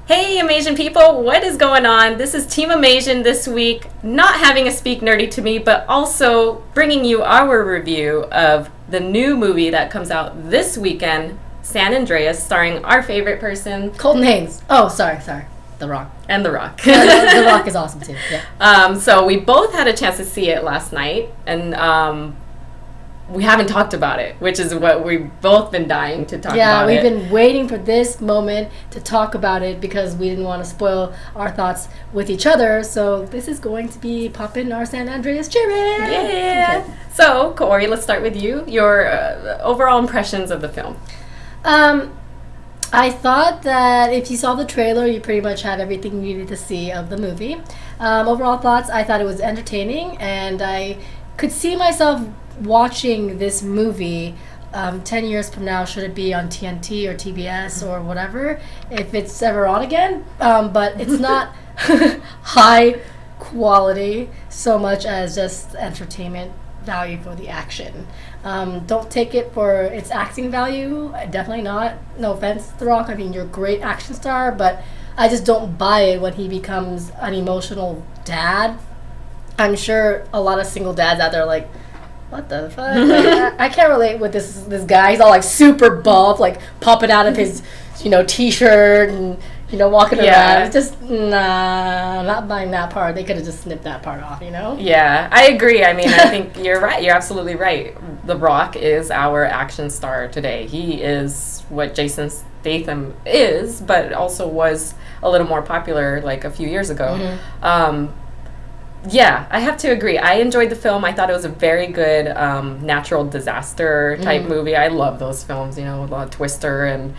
Hey Amasian people, what is going on? This is Team Amasian this week, not having a Speak Nerdy to Me, but also bringing you our review of the new movie that comes out this weekend, San Andreas, starring our favorite person, Colton Haynes. Oh, sorry. The Rock. And The Rock. The Rock is awesome too. Yeah. So we both had a chance to see it last night, and we haven't talked about it, which is what we've both been dying to talk about. Yeah, we've been waiting for this moment to talk about it because we didn't want to spoil our thoughts with each other. So this is going to be popping our San Andreas cherry. Yeah. Okay. So, Kaori, let's start with you. Your overall impressions of the film. I thought that if you saw the trailer, you pretty much have everything you needed to see of the movie. Overall thoughts, I thought it was entertaining, and I could see myself watching this movie 10 years from now, should it be on TNT or TBS or whatever, if it's ever on again. But it's not high quality so much as just entertainment value for the action. Don't take it for its acting value. Definitely not. No offense, The Rock. I mean, you're a great action star, but I just don't buy it when he becomes an emotional dad. I'm sure a lot of single dads out there are like, what the fuck? Like, I can't relate with this guy. He's all like super buff, like popping out of his, t-shirt and walking around. It's just not buying that part. They could have just snipped that part off, Yeah, I agree. I mean, I think you're right. You're absolutely right. The Rock is our action star today. He is what Jason Statham is, but also was a little more popular like a few years ago. Mm-hmm. Yeah, I have to agree. I enjoyed the film. I thought it was a very good natural disaster type movie. I love those films, a lot of Twister and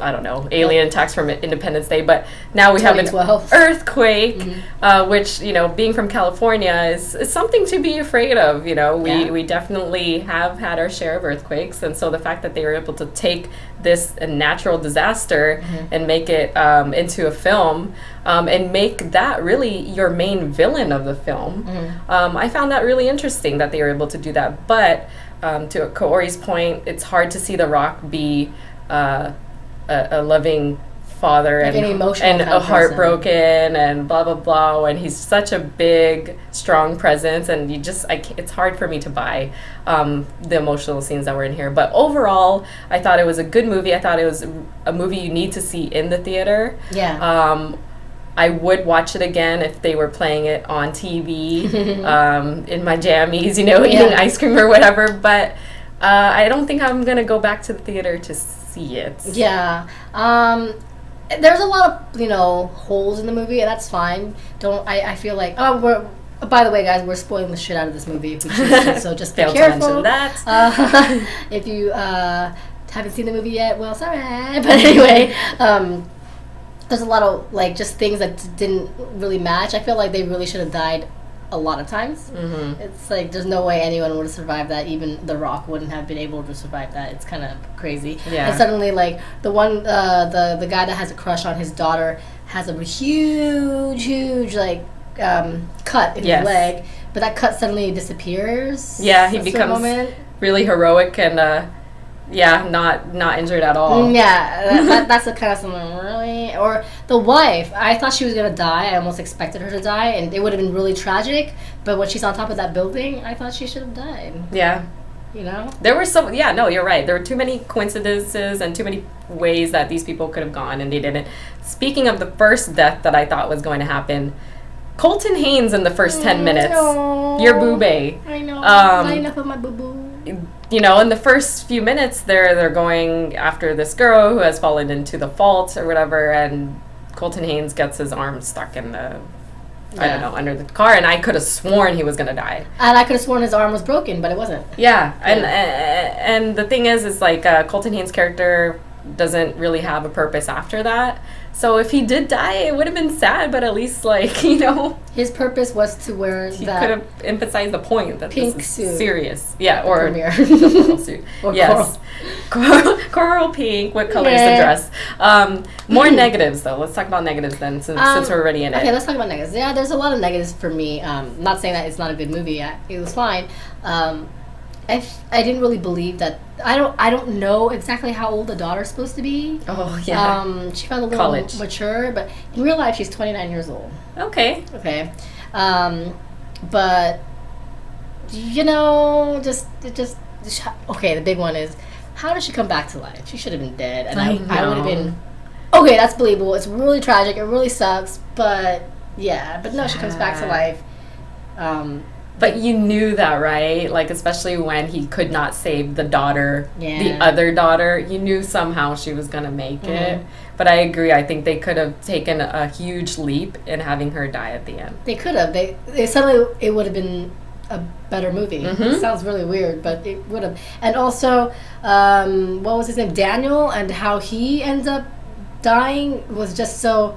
I don't know, Alien Attacks from Independence Day. But now we have an earthquake, which, being from California is something to be afraid of. We definitely have had our share of earthquakes. And so the fact that they were able to take this natural disaster and make it into a film and make that really your main villain of the film, I found that really interesting that they were able to do that. But to Kaori's point, it's hard to see The Rock be a loving father like and a heartbroken and blah blah blah, and he's such a big strong presence, and it's hard for me to buy the emotional scenes that were in here. But overall, I thought it was a good movie. I thought it was a movie you need to see in the theater. I would watch it again if they were playing it on TV in my jammies, eating ice cream or whatever, but I don't think I'm gonna go back to the theater to see it. Yeah. There's a lot of, holes in the movie, and that's fine. I feel like, by the way, guys, we're spoiling the shit out of this movie if we choose to, so just be careful. That. If you haven't seen the movie yet, well, sorry. But anyway, there's a lot of, just things that didn't really match. I feel like they really should have died a lot of times. It's like there's no way anyone would have survived that. Even The Rock wouldn't have been able to survive that. It's kind of crazy. Yeah. And suddenly, the one, the guy that has a crush on his daughter has a huge cut in his leg, but that cut suddenly disappears. Yeah, he becomes really heroic and not injured at all. Yeah, that's the kind of something really. Or the wife, I thought she was gonna die. I almost expected her to die, and it would have been really tragic. But when she's on top of that building, I thought she should have died. Yeah, there were some. Yeah, no, you're right. There were too many coincidences and too many ways that these people could have gone, and they didn't. Speaking of the first death that I thought was going to happen, Colton Haynes in the first 10 minutes. Your boo-bae. I know. Not enough of my boo-boo. In the first few minutes, they're going after this girl who has fallen into the fault or whatever, and Colton Haynes gets his arm stuck in the, I don't know, under the car, and I could have sworn he was gonna die. And I could have sworn his arm was broken, but it wasn't. Yeah, and the thing is Colton Haynes' character doesn't really have a purpose after that. So if he did die, it would have been sad, but at least, his purpose was to wear he could have emphasized the point that pink this is suit. Serious. Yeah, or the floral suit. Or yes. Coral pink. What color is the dress? More negatives, though. Let's talk about negatives then, since we're already in it. Okay, let's talk about negatives. Yeah, there's a lot of negatives for me. Not saying that it's not a good movie. It was fine. I didn't really believe that I don't know exactly how old the daughter's supposed to be. Oh yeah. She felt a little College. mature, but in real life she's 29 years old. Okay. Okay. But you know, okay. The big one is, how did she come back to life? She should have been dead, and I would have been. Okay, that's believable. It's really tragic. It really sucks, but yeah. But no, she comes back to life. But you knew that, right? Like, especially when he could not save the daughter, Yeah. the other daughter, you knew somehow she was going to make it. But I agree. I think they could have taken a huge leap in having her die at the end. They could have. They suddenly, it would have been a better movie. It sounds really weird, but it would have. And also, what was his name? Daniel, and how he ends up dying was just so...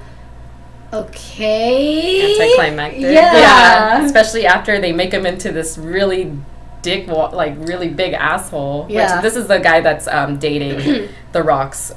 Okay. Anticlimactic. Yeah. Especially after they make him into this really really big asshole. Yeah. Which, this is the guy that's dating The Rock's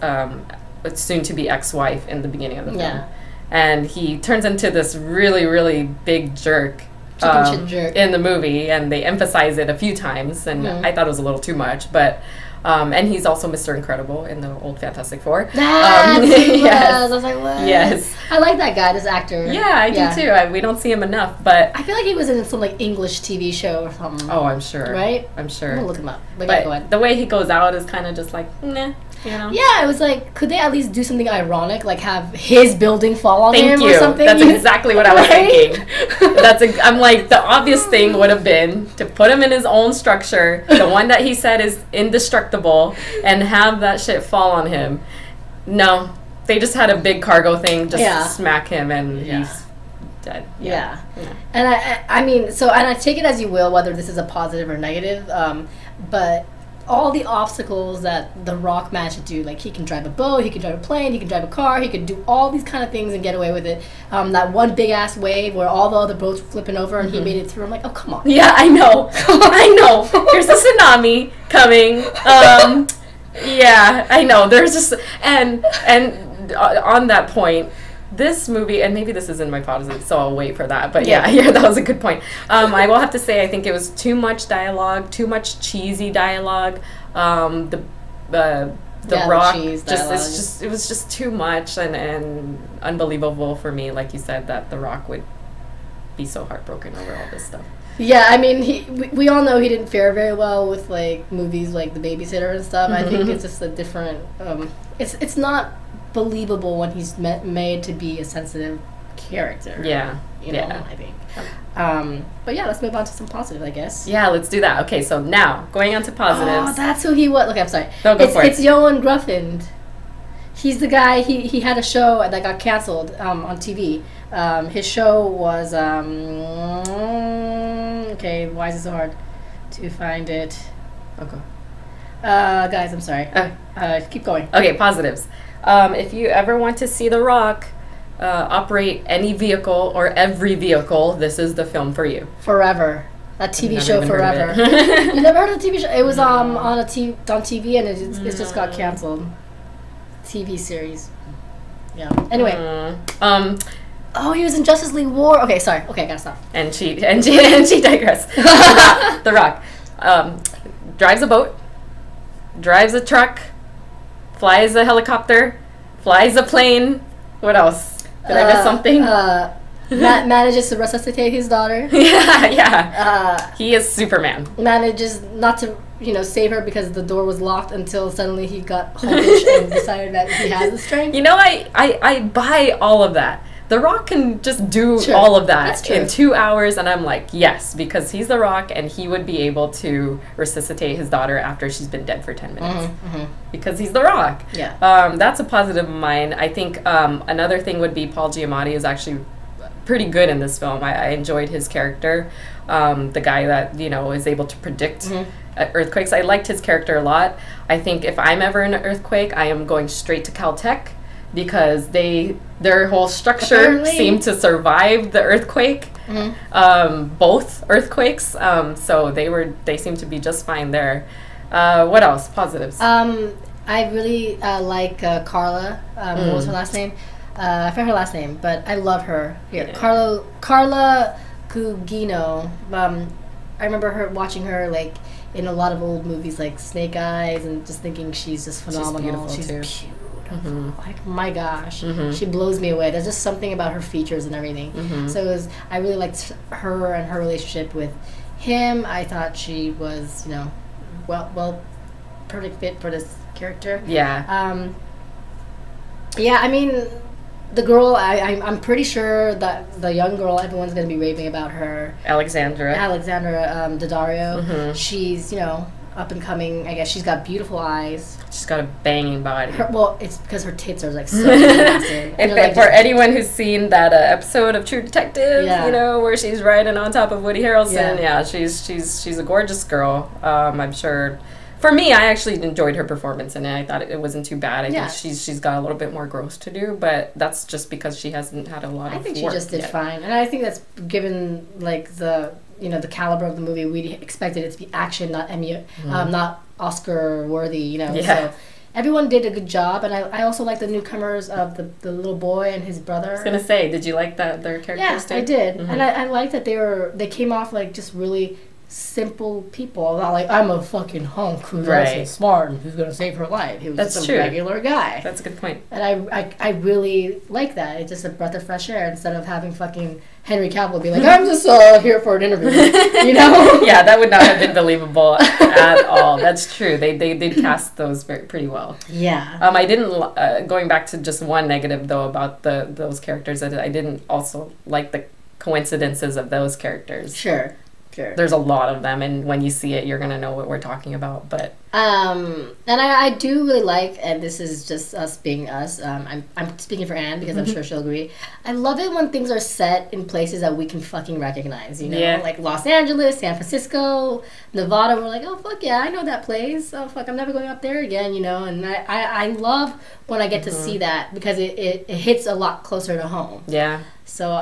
soon-to-be ex-wife in the beginning of the film. Yeah. And he turns into this really, really big jerk. Chicken shit jerk. In the movie, and they emphasize it a few times, and I thought it was a little too much, but... and he's also Mr. Incredible in the old Fantastic Four. That's who he was. Yes. I was like, what? Yes. I like that guy, this actor. Yeah, I do too. We don't see him enough, but... I feel like he was in some like English TV show or something. Oh, I'm sure. Right? I'm sure. I'm gonna look him up. But But go ahead. the way he goes out is kind of just like, nah, you know? Yeah, it was like, could they at least do something ironic, like have his building fall on him Thank you. or something? That's exactly what I was Right? thinking. I'm like, the obvious thing would have been to put him in his own structure, the one that he said is indestructible, and have that shit fall on him. No, they just had a big cargo thing, just smack him, and he's dead. Yeah. And I mean, and I take it as you will, whether this is a positive or negative, but all the obstacles that The Rock managed to do, like he can drive a boat, he can drive a plane, he can drive a car, he can do all these kind of things and get away with it. That one big ass wave where all the other boats were flipping over and he made it through. I'm like, oh, come on. Yeah, I know. I know. There's a tsunami coming. Yeah, I know. There's just and on that point, this movie, and maybe this isn't my positive, so I'll wait for that. But yeah, that was a good point. I will have to say, I think it was too much dialogue, too much cheesy dialogue. The Rock, it was just too much and unbelievable for me. Like you said, that The Rock would be so heartbroken over all this stuff. Yeah, I mean, we all know he didn't fare very well with like movies like The Babysitter and stuff. I think it's just a different. It's not believable when he's made to be a sensitive character. Yeah, you know, I think. But yeah, let's move on to some positives, I guess. Yeah, let's do that. Okay, so now going on to positives. Oh, that's who he was. Okay, I'm sorry. No, go for it. It's Johan Gruffend. He's the guy. He had a show that got canceled on TV. His show was okay. Why is it so hard to find it? Okay. Guys, I'm sorry. Keep going. Okay, positives. If you ever want to see The Rock operate any vehicle or every vehicle, this is the film for you. Forever. That TV show Forever. You never heard of the TV show? It was on TV and it just got canceled. TV series. Yeah. Anyway. Oh, he was in Justice League War. Okay, sorry. Okay, I gotta stop. And she digressed. The Rock drives a boat, drives a truck, flies a helicopter, flies a plane. What else? Did I miss something? Manages to resuscitate his daughter. Yeah. He is Superman. Manages not to, save her because the door was locked until suddenly he got Hulkish and decided that he has the strength. I buy all of that. The Rock can just do all of that in 2 hours, and I'm like, yes, because he's The Rock, and he would be able to resuscitate his daughter after she's been dead for 10 minutes. Because he's The Rock. Yeah. That's a positive of mine. I think another thing would be Paul Giamatti is actually pretty good in this film. I enjoyed his character. The guy that, is able to predict earthquakes. I liked his character a lot. I think if I'm ever in an earthquake, I am going straight to Caltech, because their whole structure seemed to survive the earthquake, both earthquakes. So they seemed to be just fine there. What else? Positives. I really like Carla. What was her last name? I forgot her last name, but I love her. Here, Carla Gugino. I remember watching her like in a lot of old movies like Snake Eyes, and just thinking she's just phenomenal. She's beautiful. Like, my gosh, she blows me away. There's just something about her features and everything. So I really liked her and her relationship with him. I thought she was, you know, well, perfect fit for this character. Yeah. Yeah, I mean, the girl, I'm pretty sure that the young girl, everyone's going to be raving about her. Alexandra Daddario. She's, you know, up and coming. I guess she's got beautiful eyes. She's got a banging body. Well, it's because her tits are like so massive. For anyone who's seen that episode of True Detective, you know, where she's riding on top of Woody Harrelson, she's a gorgeous girl. I'm sure. For me, I actually enjoyed her performance in it. I thought it wasn't too bad. I think she's got a little bit more growth to do, but that's just because she hasn't had a lot of work. I think she just did fine, and I think that's given like the caliber of the movie. We expected it to be action, not Emmy, not Oscar worthy. You know, so everyone did a good job, and I also like the newcomers of the little boy and his brother. I was gonna say, did you like their characters too? I did, and I liked that they came off like just really simple people, not like I'm a fucking hunk who's also smart and who's gonna save her life. He was just a regular guy. That's a good point. And I really like that. It's just a breath of fresh air instead of having fucking Henry Cavill be like, I'm just here for an interview. You know? Yeah, that would not have been believable at all. That's true. They did cast those pretty well. Yeah. I didn't going back to just one negative though about those characters. I didn't also like the coincidences of those characters. Sure. There's a lot of them, and when you see it, you're gonna know what we're talking about. But and I do really like, and this is just us being us. I'm speaking for Anne because I'm sure she'll agree. I love it when things are set in places that we can fucking recognize. You know, like Los Angeles, San Francisco, Nevada. We're like, oh fuck yeah, I know that place. Oh fuck, I'm never going up there again. You know, and I love when I get to see that because it hits a lot closer to home. Yeah. So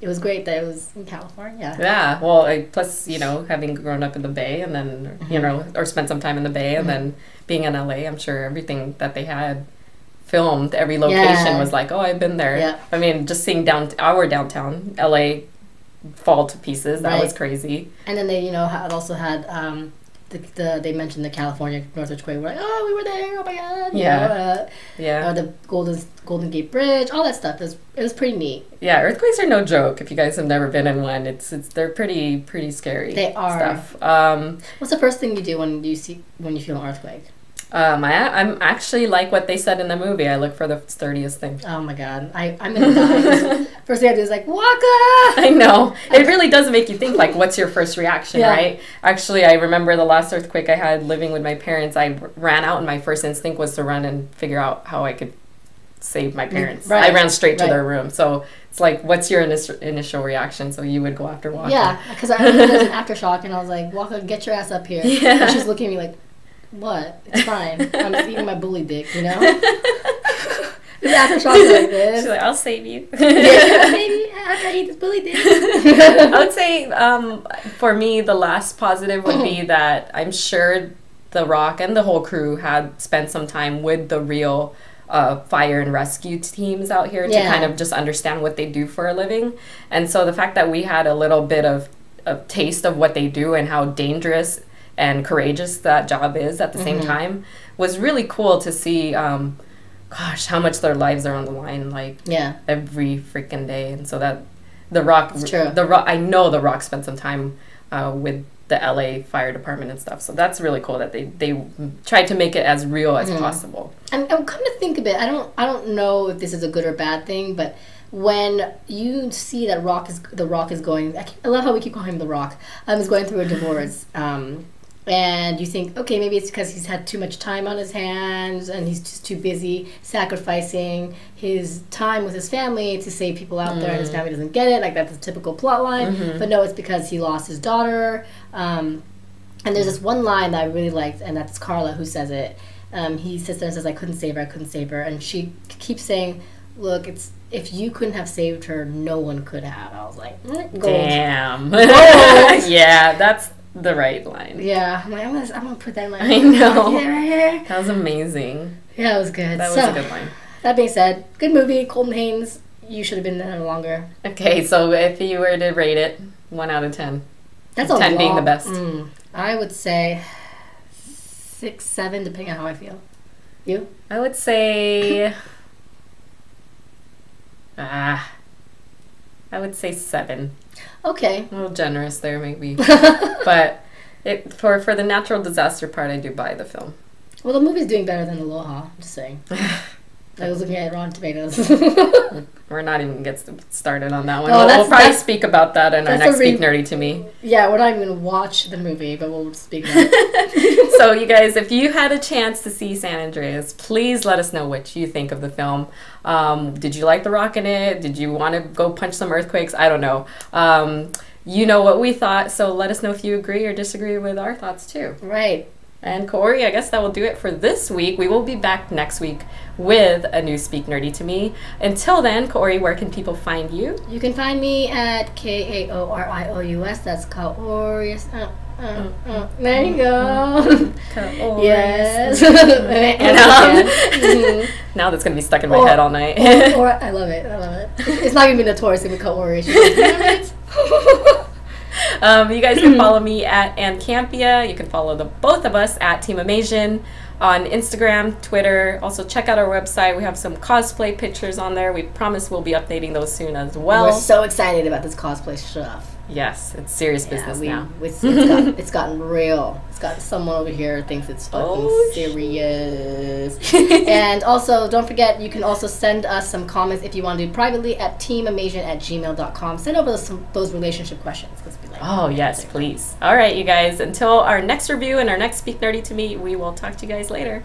it was great that it was in California. Yeah. Well, plus, you know, having grown up in the Bay and then, you know, or spent some time in the Bay and then being in LA, I'm sure everything that they had filmed, every location was like, oh, I've been there. Yeah. I mean, just seeing our downtown, LA fall to pieces. That was crazy. And then they, you know, also had they mentioned the California Northridge Quake. We're like, oh, we were there. Oh my god. The Golden Gate Bridge, all that stuff. It was pretty neat. Yeah, earthquakes are no joke. If you guys have never been in one, they're pretty scary. They are. Stuff. What's the first thing you do when you feel an earthquake? I'm actually like what they said in the movie. I look for the sturdiest thing. Oh my god, I'm gonna die. First thing I do is like, Waka! I know. It really does make you think, like, what's your first reaction, right? Actually, I remember the last earthquake I had living with my parents, I ran out and my first instinct was to run and figure out how I could save my parents. I ran straight to their room. So it's like, what's your initial reaction? So you would go after Waka. Yeah, because I was an aftershock and I was like, Waka, get your ass up here. And she's looking at me like, what? It's fine. I'm just eating my bully dick, you know? This aftershock is like this. She's like, I'll save you. Yeah, maybe after I eat this bully dick. I would say, for me, the last positive would be that I'm sure The Rock and the whole crew had spent some time with the real fire and rescue teams out here to kind of just understand what they do for a living. And so the fact that we had a little bit of a taste of what they do and how dangerous and courageous that job is at the same time was really cool to see. Gosh, how much their lives are on the line, like every freaking day. And so that The Rock, I know The Rock spent some time with the LA Fire Department and stuff. So that's really cool that they tried to make it as real as possible. And come to think of it, I don't know if this is a good or bad thing, but when you see that The Rock is going, I love how we keep calling him The Rock. He's going through a divorce. And you think, okay, maybe it's because he's had too much time on his hands and he's just too busy sacrificing his time with his family to save people out there and his family doesn't get it. Like, that's a typical plot line. But no, it's because he lost his daughter. And there's this one line that I really liked, and that's Carla who says it. He sits there and says, I couldn't save her. And she keeps saying, look, if you couldn't have saved her, no one could have. I was like, gold. Damn. Gold. Yeah, that's the right line. Yeah, I'm like, I'm gonna put that in my I know. Right here. That was amazing. Yeah, it was good. That was a good line. That being said, good movie. Colton Haynes, you should have been there longer. Okay, so if you were to rate it, 1 out of 10. That's a 10 being the lot. best. I would say 6, 7, depending on how I feel. You? I would say... I would say 7. Okay. A little generous there, maybe. But for the natural disaster part, I do buy the film. Well, the movie's doing better than Aloha. I'm just saying. I was looking at Rotten Tomatoes. We're not even going to get started on that one. Oh, we'll probably speak about that in our next Speak Nerdy to Me. Yeah, we're not even going to watch the movie, but we'll speak about it. So, you guys, if you had a chance to see San Andreas, please let us know what you think of the film. Did you like The Rock in it? Did you want to go punch some earthquakes? I don't know. You know what we thought, so let us know if you agree or disagree with our thoughts, too. Right. And Kaori, I guess that will do it for this week. We will be back next week with a new Speak Nerdy to Me. Until then, Kaori, where can people find you? You can find me at Kaorious. That's Kaorious. There you go. Kaori. Yes. Now that's going to be stuck in my head all night. or I love it. I love it. It's not going to be notorious. It's going to be Kaorious. You guys can follow me at Ann Campea. You can follow both of us at Team Amasian on Instagram, Twitter. Also, check out our website. We have some cosplay pictures on there. We promise we'll be updating those soon as well. We're so excited about this cosplay stuff. Yes, it's serious business now. It's gotten real. It's got someone over here who thinks it's fucking serious. And also, don't forget, you can also send us some comments if you want to do privately at teamamasian@gmail.com. Send over those relationship questions. Oh, yes, please. All right, you guys. Until our next review and our next Speak Nerdy to Me, we will talk to you guys later.